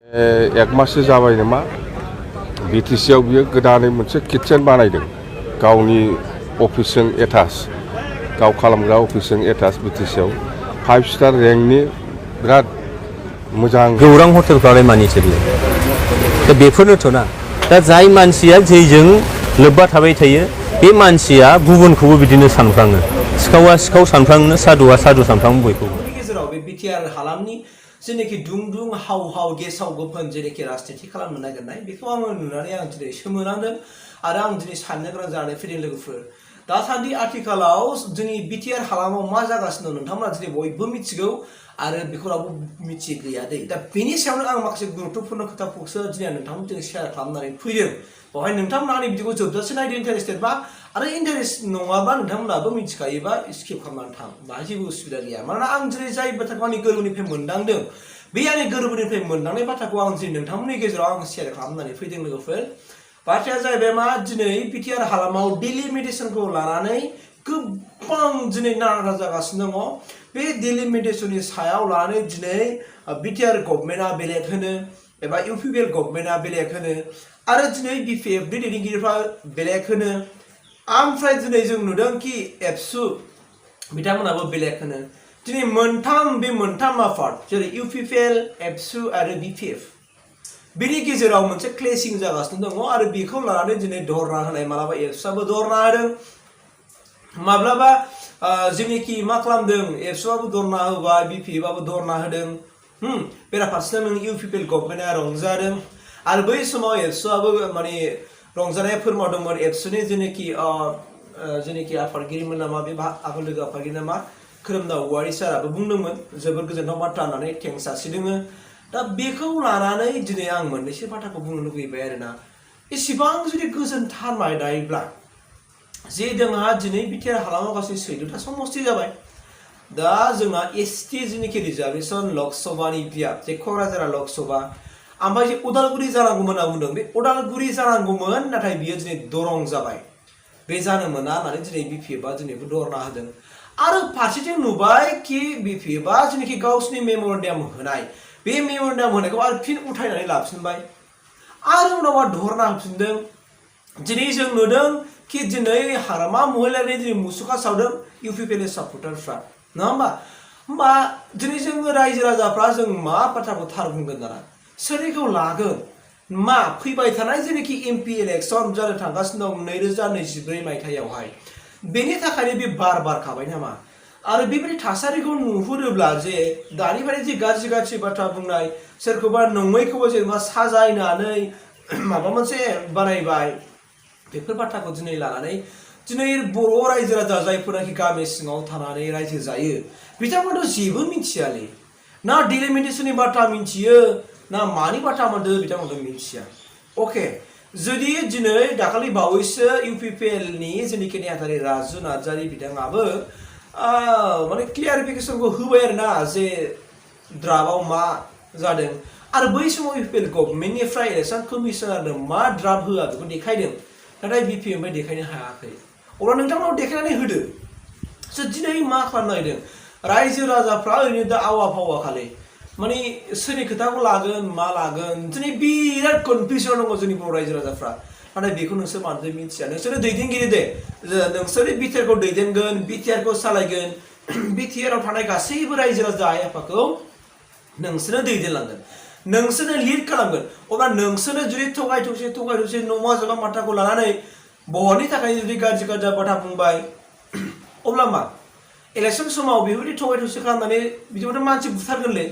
एक माससो जाबाय नामा बिटिसिआव बियो गोदानै मोनसे किटचेन बानायदों गावनि अफिसजों एटाच गाव खालामग्रा अफिसजों एटाच बिटिसिआव 5 स्टार रेंकनि बिराद मोजां खौरां हटेलफ्रालाय मानि सोलियो दा बेफोरनोथ' ना दा जाय मानसिया जेजों लोब्बा थाबाय थायो बे मानसिया गुबुनखौबो बिदिनो सानफ्राङो सिखावा सिखाव सानफ्राङो सादुआ सादु सानफ्राङो बयखौबो गेजेराव बे बिटिआर हालामनि जेनेखि दुं दुं हाव हाव गेसाव गोफोन जेनेखि राजनिति खालामनो नागिरनाय बेखौ आङो नुनानै आं दिनै सोमोनांदों आरो आं दिनै साननो गोनां जानानै फैदों लोगोफोर दासान्दि आथिखालाव जोंनि बिटिआर हालामाव मा जागासिनो दं नोंथांमोना दिनै बयबो मिथिगौ आरो बेखौ रावबो मिथियै गैया दै दा बेनि सायावनो आं माखासे गुरुत्वपूर्ण खोथाफोरखौसो दिनै नोंथांमोनजों शेयार खालामनानै फैदों बेवहाय नोंथांमोना आंनि भिडिअखौ जोबजासे नायदो इन्टारेस्टेड बा आरो इन्टारेस्ट नङाबा नोंथांमोनाबो मिथिखायोबा स्किप खालामनानै थां बाहा जेबो उसुबिदा गैया मानोना आं दिनै जाय बाथ्राखौ आंनि गोरबोनिफ्राय मोनदांदों बे आंनि गोरबोनिफ्राय मोनदांनाय बाथ्राखौ आं दिनै नोंथांमोननि गेजेराव आं शेयार खालामनानै फैदों लोगोफोर बाथ्राया जाहैबाय मा दिनै बिटिआर हालामाव डिलिमिटेसनखौ लानानै गोबां दिनै नारा जागासिनो दङ बे डिलिमिटेसननि सायाव लानानै दिनै बिटिआर गभर्नमेन्टआ बेलेग होनो एबा इउपिपिएल गभर्नमेन्टआ बेलेग होनो आरो दिनै बिपिएफनि दैदेनगिरिफ्रा बेलेग होनो ओमफ्राय दिनै जों नुदों कि एबसु बिथांमोनाबो बेलेग होनो दिनै मोनथाम आफाद जेरै इउपिपिएल एबसु आरो बिपिएफ बेनि गेजेराव मोनसे क्लेसिं जागासिनो दङ आरो बेखौ लानानै दिनै धरना होनाय मालाबा एबसुआबो धरना होदों माब्लाबा जेनेखि मा खालामदों एबसुआबो धरना होबाय बिपिएफआबो धरना होदों बेराफारसेथिं नों इउपिपिएल गभर्नमेन्टआ रंजादों आरो बै समाव एबसुआबो माने रंजानाय फोरमायदोंमोन एबसुनि जेनेखि आफादगिरिमोन नामा बे आफाद लोगो आफादगिरि नामा खोरोमदा औवारि साराबो बुंदोंमोन जोबोर गोजोनथाव बाथ्रा होननानै थेंक्स जासिदोङो दा बेखौ लानानै दिनै आं मोननैसो बाथ्राखौ बुंनो लुगैबाय आरोना एसेबां जुदि गोजोनथारनाय दायोब्ला जे जोंहा दिनै बिटिआर हालामाव गासै 14टा समस्ति जाबाय दा जोंना एसटि जेनेखि रिजार्भेसन लकसभानि बियाब जे क'क्राझार लकसभा ओमफ्राय जे उदालगुरि जानांगौमोन होनना बुंदों बे उदालगुरि जानांगौमोन नाथाय बियो दिनै दरं जाबाय बे जानो मोना होननानै दिनै बिपिएफआ दिनैबो धरना होदों आरो फारसेथिं नुबाय कि बिपिएफआ जेनेखि गावसिनि मेम'रेन्डाम होनाय बे मेम'रेन्डाम होनायखौ आरो फिन उथायनानै लाफिनबाय आरो उनाव धरना होफिनदों दिनै जों नुदों कि दिनै हाग्रामा महिलानि दिनै मुसुखा सावदों इउपिपिएलनि सापर्टारफ्रा नङा होमबा दिनै जोङो रायजो राजाफ्रा जों मा बाथ्राखौ थार बुंगोन दाना सोरनिखौ लागोन मा फैबाय थानाय जेनेखि एमपि इलेक्सन जानो थांगासिनो दं 2024 मायथाइयावहाय बेनि थाखायनो बे बारखाबाय नामा आरो बेबायदि थासारिखौ नुहुरोब्ला जे दानिफ्राय जे गाज्रि बाथ्रा बुंनाय सोरखौबा नङैखौबो जेनेबा साजायनानै माबा मोनसे बानायबाय बेफोर बाथ्राखौ दिनै लानानै दिनै बर' रायजो राजा जायफोराखि गामि सिङाव थानानै रायजो जायो बिथांमोनथ' जेबो मिथियालै ना डिलिमिटेसननि बाथ्रा मिथियो ना मानि बाथ्रा मोनदों बिथांमोनथ' मिथिया अके जुदि दिनै दाखालि बावैसो इउपिपिएलनि जेनेखि नेहाथारि राजु नार्जारि बिथाङाबो माने क्लियारिफिकेसनखौ होबाय आरोना जे ड्राफ्टआव मा जादों आरो बै समाव इउपिपिएल गभर्नमेन्टनिफ्राय इलेक्सन कमिसनारनो मा ड्राफ्ट होआ बेखौ देखायदों नाथाय बिपिएफनिफ्राय देखायनो हायाखै अब्ला नोंथांमोनाव देखायनानै होदो दिनै मा खालामनो नागिरदों रायजो राजाफ्रा ओरैनो दा आवा फावा खालि माने सोरनि खोथाखौ लागोन मा लागोन दिनै बिराद कनफिउजन दङ जोंनि बर' रायजो राजाफ्रा नाथाय बेखौ नोंसोर मानोथो मिथिया नोंसोरो दैदेनगिरि दे नोंसोरो बिटिआरखौ दैदेनगोन बिटिआरखौ सालायगोन बिटिआराव थानाय गासैबो रायजो राजा आइ आफाखौ नोंसोरनो दैदेनलांगोन नोंसोरनो लिड खालामगोन अब्ला नोंसोरनो जुदि थगाय थसि नङा जाबा बाथ्राखौ लानानै बहरनि थाखाय जुदि गाज्रि बाथ्रा बुंबाय अब्ला मा इलेक्सन समाव बेबायदि थगाय थसि खालामनानै बिदिबाथ' मानसि बुथारगोनलै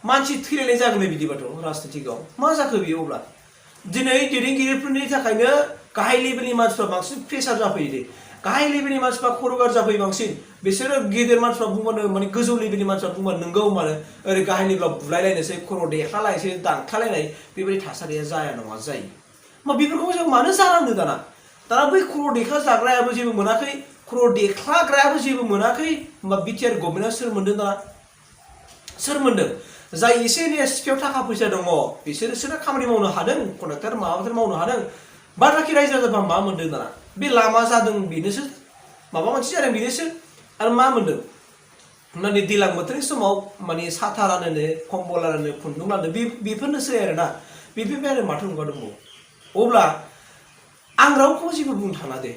मानसि थैलायनाय जागोनलै बिदिबाथ' राजनितिकआव मा जाखो बियो अब्ला दिनै दैदेनगिरिफोरनि थाखायनो गाहाय लेभेलनि मानसिफ्रा बांसिन प्रेसार जाफैयो दे गाहाय लेभेलनि मानसिफ्रा खर'गार जाफैयो बांसिन बिसोरो गेदेर मानसिफ्रा बुंबानो माने गोजौ लेभेलनि मानसिफ्रा बुंबानो नोंगौ मानो ओरै गाहाय लेभेलाव बुलायलायनोसै खर' देखालायनोसै दानखालायनाय बेबायदि थासारिया जाया नङा जायो मा बेफोरखौ जों मानो जानांगौ दाना बै खर' देखा जाग्रायाबो जेबो मोनाखै खर' देख्लाग्रायाबो जेबो मोनाखै होमबा बिटिआर गभर्नमेन्टआ सोर मोनदों दाना सोर मोनदों जाय एसे एनै सिफियाव थाखा फैसा दङ बिसोरसो खामानि मावनो हादों कन्ट्राक्टर माबाफोर मावनो हादों बाखि रायजो राजाफ्रा मा मोनदों दाना बे लामा जादों बेनोसो माबा मोनसे जादों बेनोसो आरो मा मोनदों माने दैलां बोथोरनि समाव माने साथा रानोनो कम्बल रानोनो खुन्दुं रानो बेफोरनोसै आरोना बेफोरनिफ्राय आरो माथो ओंखार दंबावो अब्ला आं रावखौबो जेबो बुंनो थाङा दे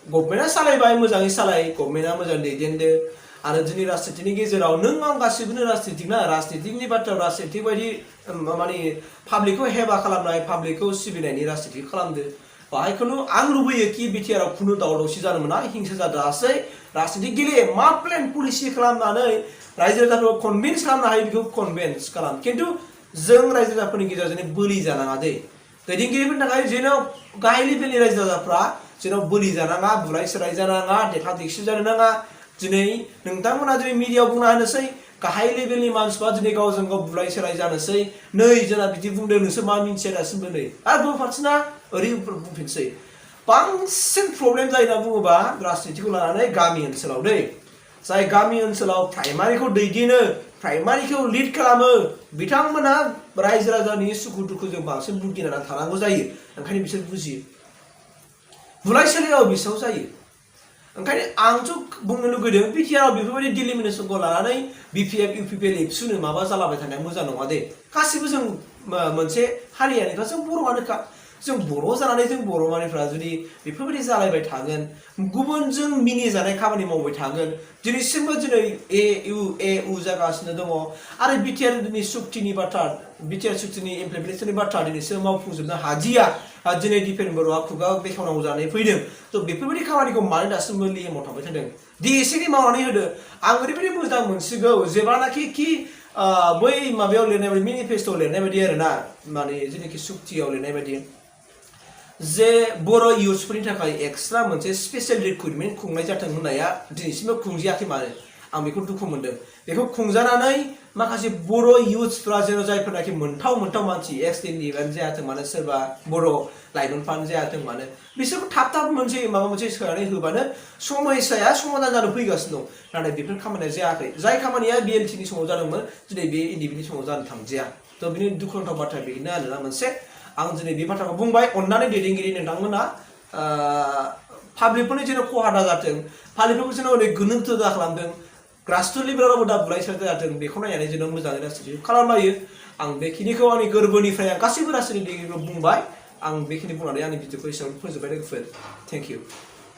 गभर्नमेन्टआ सालायबाय मोजाङै सालाय गभर्नमेन्टआ मोजां दैदेनदो आरो जोंनि राजनितिनि गेजेराव नों आं गासिबोनो राजनितिक ना राजनितिकनि बाथ्रायाव राजनितिक बायदि माने पाब्लिकखौ हेबा खालामनाय पाब्लिकखौ सिबिनायनि राजनितिक खालामदो बाहायखौनो आं लुबैयो कि बिटिआरआव खुनु दावराव दावसि जानो मोना हिंसा जादासै राजनितिक गेले मा प्लेन पलिसि खालामनानै रायजो राजाफोरखौ कनभिन्स खालामनो हायो बेखौ कनभिन्स खालाम खिन्थु जों रायजो राजाफोरनि गेजेराव बोलि जानाङा दे दैदेनगिरिफोरनि थाखाय जेन गाहाय लेभेलनि रायजो राजाफ्रा जेन बोलि जानाङा बुलाय सोलाय जानाङा देखा देखसि जानो नाङा दिनै नोंथांमोना दिनै मिडियायाव बुंना होनोसै गाहाय लेभेलनि मानसिफ्रा दिनै गावजों गाव बुलाय सोलाय जानोसै नै जोंना बिदि बुंदों नोंसोर मा मिन्थिया दासिमबो नै आरो गुबुन फारसेना ओरै बुंफिनसै बांसिन प्रब्लेम जायो होनना बुङोबा राजनितिखौ लानानै गामि ओनसोलाव दै जाय गामि ओनसोलाव प्राइमारिखौ दैदेनो प्राइमारिखौ लिड खालामो बिथांमोना रायजो राजानि सुखु दुखुजों बांसिन भुगिनानै थानांगौ जायो ओंखायनो बिसोर बुजियो बुलाय सोलायाव बिसोराव जायो ओंखायनो आंथ' बुंनो लुगैदों बिटिआरआव बेफोरबायदि डिलिमिनेसनखौ लानानै बिपिएफ इउपिपिएल एबसुनो माबा जालाबाय थानाया मोजां नङा दे गासिबो जों मोनसे हारियानिखा जों बर'आनोखा जों बर' जानानै जों बर' मानसिफ्रा जुदि बेफोरबायदि जालायबाय थागोन गुबुनजों मिनिजानाय खामानि मावबाय थागोन दिनैसिमबो दिनै ए उ जागासिनो दङ आरो बिटिआरनि सुक्तिनि बाथ्रा बिटिआर सुक्तिनि इमप्लिमेन्टेसननि बाथ्रा दिनैसिम मावफुंजोबनो हादिया दिनै दिपेन बर'आ खुगा बेखेवनांगौ जानानै फैदों थ' बेफोरबायदि खामानिखौ मानो दासिमबो लिएमाव थाबाय थादों दि एसेनि मावनानै होदो आं ओरैबायदि मोजां मोनसिगौ जेब्लानाखि बै माबायाव लिरनाय बायदि मेनिफेस्ट'आव लिरनाय बायदि आरोना माने जेनाखि सुक्तियाव लिरनाय बायदि जे बर' इयुथ्सफोरनि थाखाय एक्सट्रा मोनसे स्पेशेल रिक्रुटमेन्ट खुंनाय जाथों होननाया दिनैसिमबो खुंजायाखै मानो आं बेखौ दुखु मोनदों बेखौ खुंजानानै माखासे बर' इयुथ्सफ्रा जेन जायफोरनाखि मोनथाव मानसि एक्स दिननिबानो जायाथों मानो सोरबा बर' लाइमोनफ्रानो जायाथों मानो बिसोरखौ थाब मोनसे माबा मोनसे सोनानै होबानो समस्याया समाधान जानो फैगासिनो दं नाथाय बेफोर खामानिया जायाखै जाय खामानिया बिएलटिनि समाव जादोंमोन दिनै बे इन्डिपेन्डेन्टनि समाव जानो थांजाया थ' बिनि दुखुनांथाव बाथ्रा बेनो आरोना मोनसे आं दिनै बे बाथ्राखौ बुंबाय अन्नानै दैदेनगिरि नोंथांमोना पाब्लिकफोरनि जेन खहा दाजाथों पाब्लिकफोरखौ जेन ओरै गोनोथो दा खालामदों राष्ट्र लेभेलावबो दा बुलाय सोलाय जाथों बेखौ नायनानै जेन मोजाङै राजनिति खालामलायो आं बेखिनिखौ आंनि गोरबोनिफ्राय आं गासैबो राजनितिगिरिखौ बुंबाय आं बेखिनि बुंनानै आंनि भिडिअखौ एसेयावनो फोजोबबाय लोगोफोर थेंक इउ